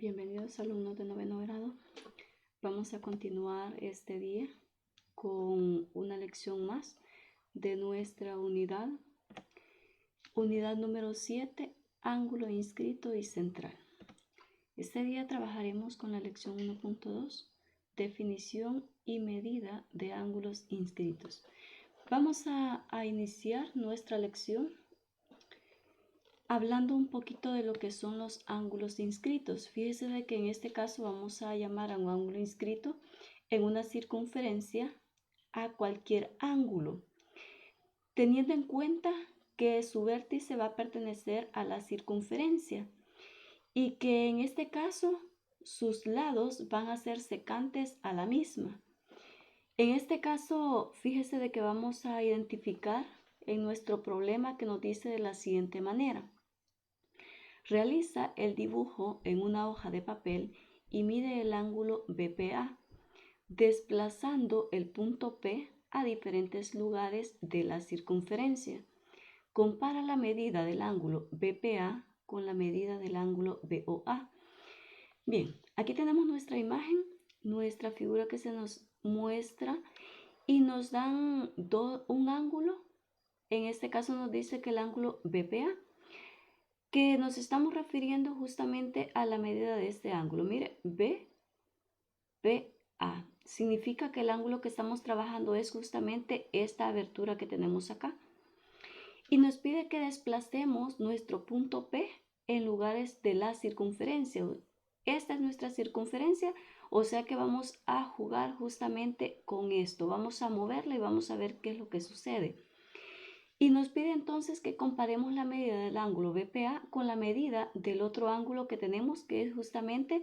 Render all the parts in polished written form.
Bienvenidos alumnos de noveno grado. Vamos a continuar este día con una lección más de nuestra unidad. Unidad número 7, ángulo inscrito y central. Este día trabajaremos con la lección 1.2, definición y medida de ángulos inscritos. Vamos a iniciar nuestra lección hablando un poquito de lo que son los ángulos inscritos. Fíjese de que en este caso vamos a llamar a un ángulo inscrito en una circunferencia a cualquier ángulo, teniendo en cuenta que su vértice va a pertenecer a la circunferencia y que en este caso sus lados van a ser secantes a la misma. En este caso, fíjese de que vamos a identificar en nuestro problema que nos dice de la siguiente manera. Realiza el dibujo en una hoja de papel y mide el ángulo BPA, desplazando el punto P a diferentes lugares de la circunferencia. Compara la medida del ángulo BPA con la medida del ángulo BOA. Bien, aquí tenemos nuestra imagen, nuestra figura que se nos muestra y nos dan un ángulo. En este caso nos dice que el ángulo BPA, que nos estamos refiriendo justamente a la medida de este ángulo. Mire, BPA significa que el ángulo que estamos trabajando es justamente esta abertura que tenemos acá. Y nos pide que desplacemos nuestro punto P en lugares de la circunferencia. Esta es nuestra circunferencia, o sea que vamos a jugar justamente con esto. Vamos a moverla y vamos a ver qué es lo que sucede. Y nos pide entonces que comparemos la medida del ángulo BPA con la medida del otro ángulo que tenemos, que es justamente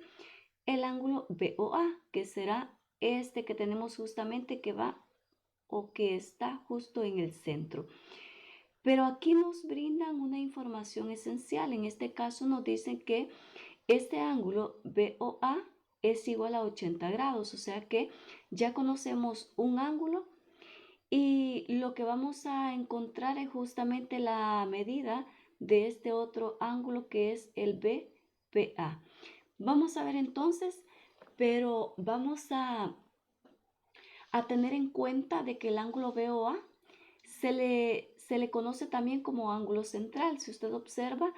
el ángulo BOA, que será este que tenemos justamente que va o que está justo en el centro. Pero aquí nos brindan una información esencial. En este caso nos dicen que este ángulo BOA es igual a 80 grados, o sea que ya conocemos un ángulo y lo que vamos a encontrar es justamente la medida de este otro ángulo que es el BPA. Vamos a ver entonces, pero vamos a tener en cuenta de que el ángulo BOA se le conoce también como ángulo central. Si usted observa,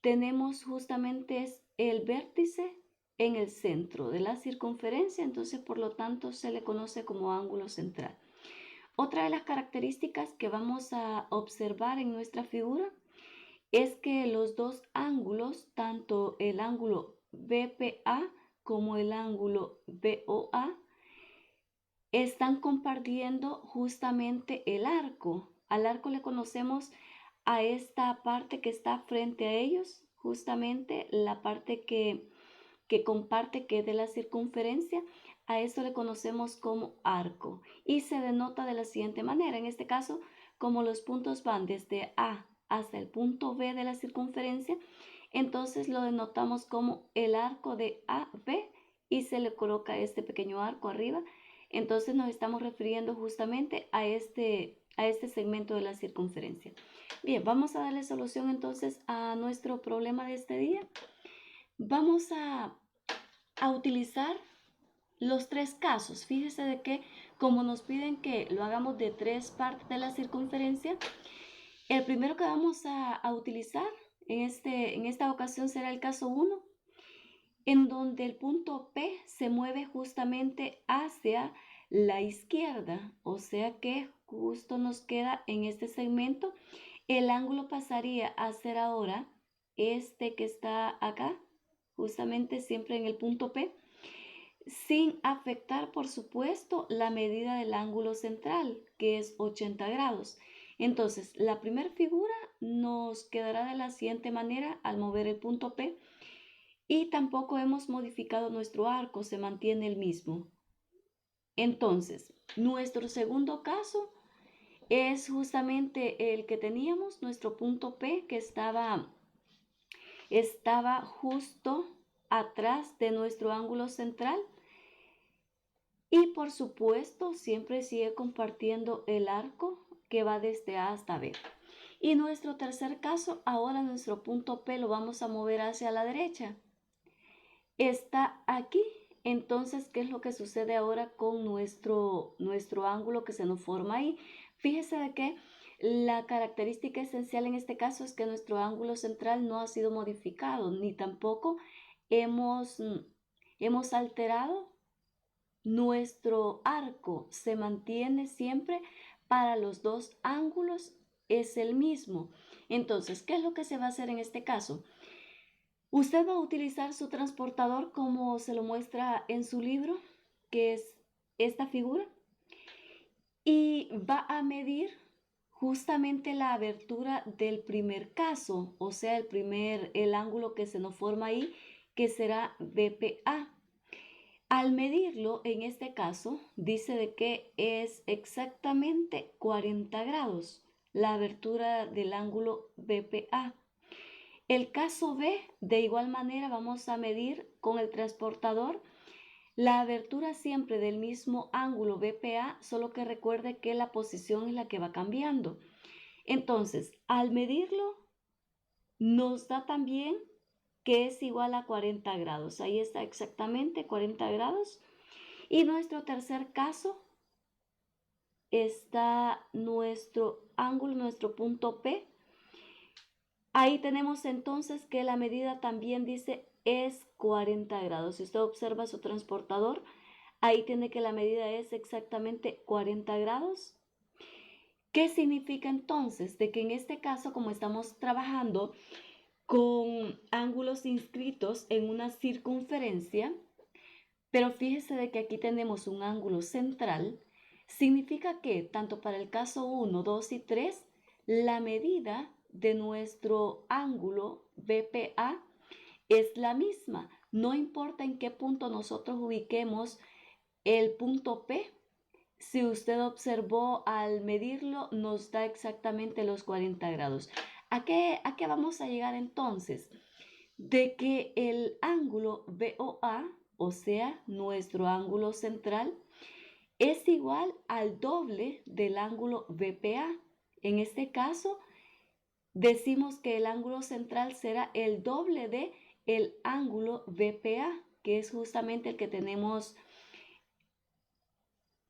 tenemos justamente el vértice en el centro de la circunferencia, entonces por lo tanto se le conoce como ángulo central. Otra de las características que vamos a observar en nuestra figura es que los dos ángulos, tanto el ángulo BPA como el ángulo BOA, están compartiendo justamente el arco. Al arco le conocemos a esta parte que está frente a ellos, justamente la parte que comparte, que es de la circunferencia. A esto le conocemos como arco y se denota de la siguiente manera. En este caso, como los puntos van desde A hasta el punto B de la circunferencia, entonces lo denotamos como el arco de AB y se le coloca este pequeño arco arriba. Entonces nos estamos refiriendo justamente a este segmento de la circunferencia. Bien, vamos a darle solución entonces a nuestro problema de este día. Vamos a utilizar los tres casos. Fíjese de que como nos piden que lo hagamos de tres partes de la circunferencia, el primero que vamos a utilizar en esta ocasión será el caso 1, en donde el punto P se mueve justamente hacia la izquierda, o sea que justo nos queda en este segmento. El ángulo pasaría a ser ahora este que está acá, justamente siempre en el punto P, sin afectar, por supuesto, la medida del ángulo central, que es 80 grados. Entonces, la primera figura nos quedará de la siguiente manera al mover el punto P y tampoco hemos modificado nuestro arco, se mantiene el mismo. Entonces, nuestro segundo caso es justamente el que teníamos, nuestro punto P, que estaba justo atrás de nuestro ángulo central. Y por supuesto, siempre sigue compartiendo el arco que va desde A hasta B. Y nuestro tercer caso, ahora nuestro punto P lo vamos a mover hacia la derecha. está aquí. Entonces, ¿qué es lo que sucede ahora con nuestro ángulo que se nos forma ahí? Fíjese de que la característica esencial en este caso es que nuestro ángulo central no ha sido modificado, ni tampoco hemos, hemos alterado nuestro arco. Se mantiene siempre para los dos ángulos, es el mismo. Entonces, ¿qué es lo que se va a hacer en este caso? Usted va a utilizar su transportador como se lo muestra en su libro, que es esta figura, y va a medir justamente la abertura del primer caso, o sea, el ángulo que se nos forma ahí, que será BPA. Al medirlo, en este caso, dice de que es exactamente 40 grados la abertura del ángulo BPA. El caso B, de igual manera, vamos a medir con el transportador la abertura siempre del mismo ángulo BPA, solo que recuerde que la posición es la que va cambiando. Entonces, al medirlo, nos da también que es igual a 40 grados. Ahí está exactamente 40 grados. Y nuestro tercer caso está nuestro ángulo, nuestro punto P. Ahí tenemos entonces que la medida también dice es 40 grados. Si usted observa su transportador, ahí tiene que la medida es exactamente 40 grados. ¿Qué significa entonces? De que en este caso, como estamos trabajando con ángulos inscritos en una circunferencia, pero fíjese de que aquí tenemos un ángulo central, significa que tanto para el caso 1, 2 y 3, la medida de nuestro ángulo BPA es la misma. No importa en qué punto nosotros ubiquemos el punto P, si usted observó al medirlo, nos da exactamente los 40 grados. ¿A qué vamos a llegar entonces? De que el ángulo BOA, o sea, nuestro ángulo central, es igual al doble del ángulo BPA. En este caso, decimos que el ángulo central será el doble de el ángulo BPA, que es justamente el que tenemos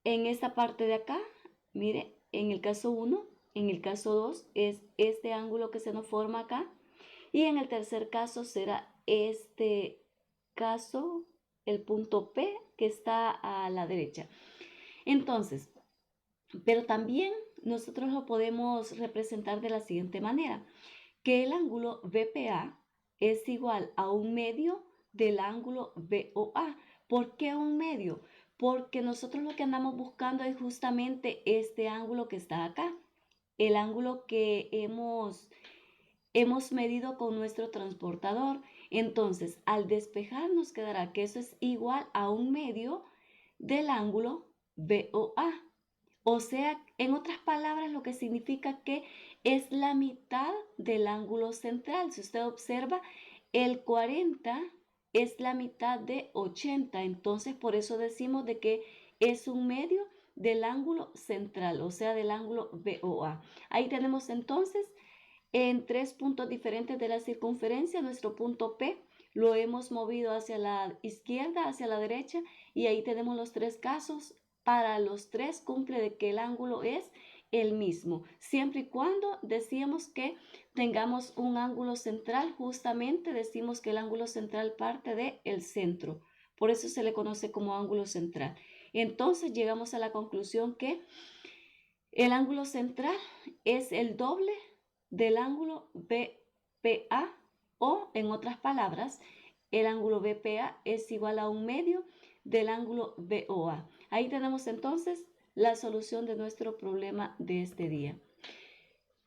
en esta parte de acá. Mire, en el caso 1, en el caso 2 es este ángulo que se nos forma acá, y en el tercer caso será este caso, el punto P que está a la derecha. Entonces, pero también nosotros lo podemos representar de la siguiente manera, que el ángulo BPA es igual a un medio del ángulo BOA. ¿Por qué un medio? Porque nosotros lo que andamos buscando es justamente este ángulo que está acá, el ángulo que hemos medido con nuestro transportador. Entonces, al despejar nos quedará que eso es igual a un medio del ángulo BOA. O sea, en otras palabras, lo que significa que es la mitad del ángulo central. Si usted observa, el 40 es la mitad de 80. Entonces, por eso decimos de que es un medio del ángulo central, o sea, del ángulo BOA. Ahí tenemos entonces en tres puntos diferentes de la circunferencia, nuestro punto P lo hemos movido hacia la izquierda, hacia la derecha, y ahí tenemos los tres casos. Para los tres cumple de que el ángulo es el mismo, siempre y cuando decíamos que tengamos un ángulo central. Justamente decimos que el ángulo central parte del centro, por eso se le conoce como ángulo central. Entonces llegamos a la conclusión que el ángulo central es el doble del ángulo BPA, o en otras palabras, el ángulo BPA es igual a un medio del ángulo BOA. Ahí tenemos entonces la solución de nuestro problema de este día.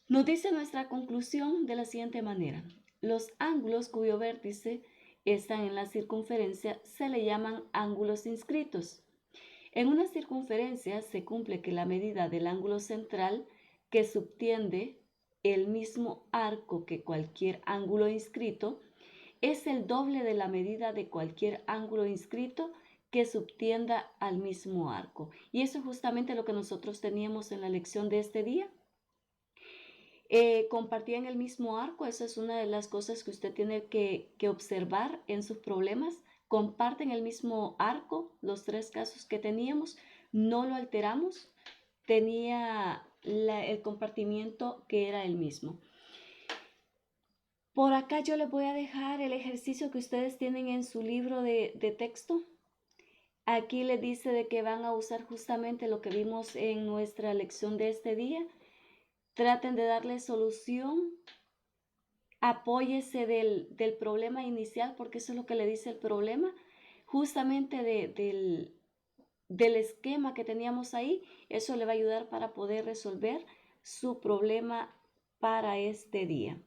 Nos dice nuestra conclusión de la siguiente manera. Los ángulos cuyo vértice están en la circunferencia se le llaman ángulos inscritos. En una circunferencia se cumple que la medida del ángulo central, que subtiende el mismo arco que cualquier ángulo inscrito, es el doble de la medida de cualquier ángulo inscrito que subtienda al mismo arco. Y eso es justamente lo que nosotros teníamos en la lección de este día. Compartían el mismo arco. Esa es una de las cosas que usted tiene que observar en sus problemas. comparten el mismo arco, los 3 casos que teníamos, no lo alteramos, tenía el compartimiento que era el mismo. Por acá yo les voy a dejar el ejercicio que ustedes tienen en su libro de texto. Aquí les dice de que van a usar justamente lo que vimos en nuestra lección de este día. Traten de darle solución. Apóyese del problema inicial, porque eso es lo que le dice el problema, justamente del esquema que teníamos ahí. Eso le va a ayudar para poder resolver su problema para este día.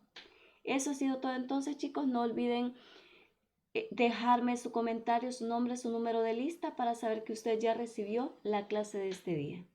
Eso ha sido todo entonces, chicos. No olviden dejarme su comentario, su nombre, su número de lista para saber que usted ya recibió la clase de este día.